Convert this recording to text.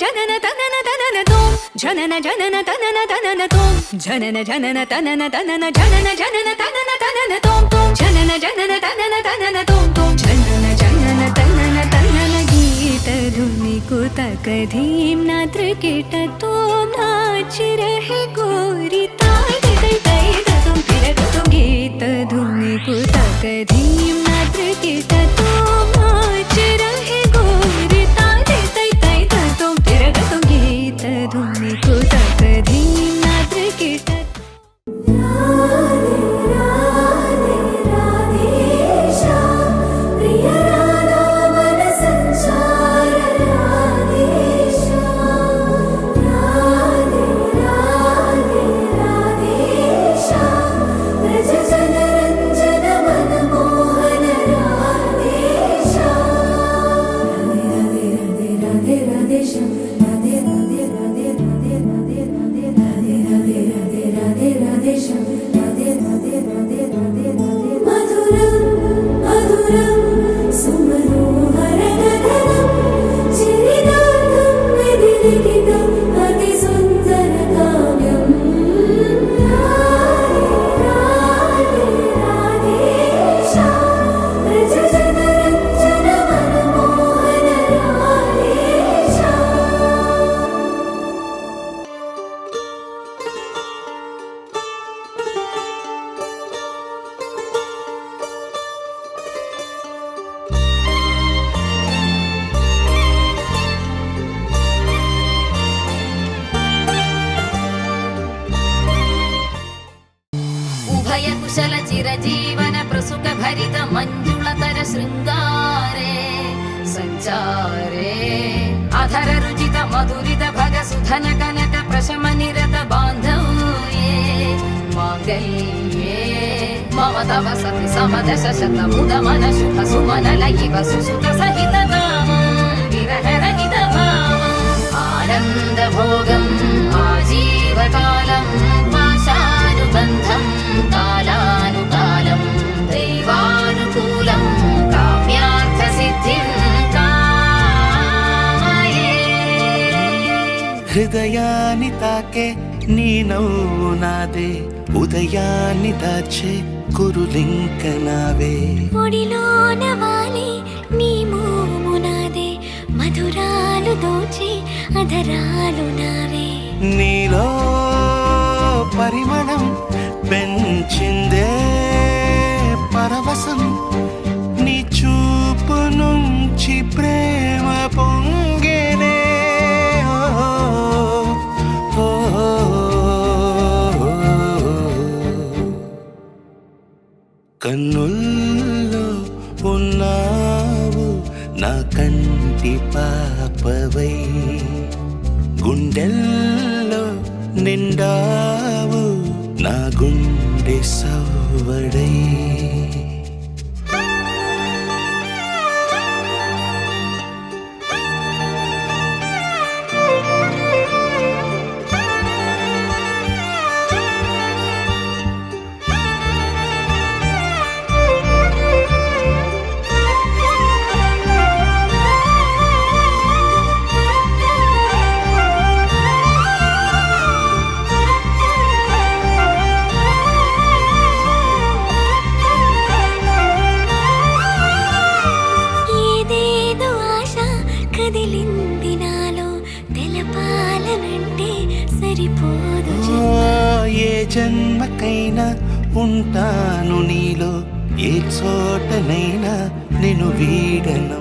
జనన తనన తనన తోం జనన జనన తనన తనన తోం జనన జనన తనన తనన జనన జనన తనన తనన తోం తోం జనన జనన తనన తనన తోం తోం జనన జనన తనన తనన గీత ధుని కుతక ధీం నాత్ర కిట తోం నాచ రహే గోరి తాయి తై తై తోం తిరగ తోం గీత ధుని కుతక ధీం నాత్ర కిట తోం నాచ రహే గోరి తాయి తై తై తోం తిరగ తోం గీత ధుని కుతక ధీం నాత్ర కిట కుశల చిరజీవన ప్రసుక భరిత మంజుళతర శృంగారే సంచారే అధర రుచిత మధురిత భగ సుధన కనక ప్రశమ నిరత బాంధవ్యే మాంగళ్యే మమ తవ సతి సమదశ శత ముద మన శుభ సుమన లయివ సుసుత సహిత విరహ రహిత భావం ఆనంద భోగం ఆజీవకాలం పాశానుబంధం కాలానుకాలం దైవానుకూలం కామ్యార్థ సిద్ధిం కామయే హృదయాన్ని తాకే నీ నవ్వు నాదే ఉదయాన్ని దాచే కురులింక నావే ఒడిలోన వాలి నీ మోము నాదే మధురాలు దోచే అధరాలు నావే నీలో పరిమళం పెంచిందే పరవశం నీ చూపు నుంచి ప్రేమ పొంగేనే కన్నుల్లో ఉన్నావు నా కంటి పాపవై గుండెల్లో నిండావు నా గుండె సవ్వడై కదిలింది నాలో తెలపాలనంటే సరిపోదు ఏ జన్మకైనా ఉంటాను నీలో ఏ చోటనైనా నేను వీడను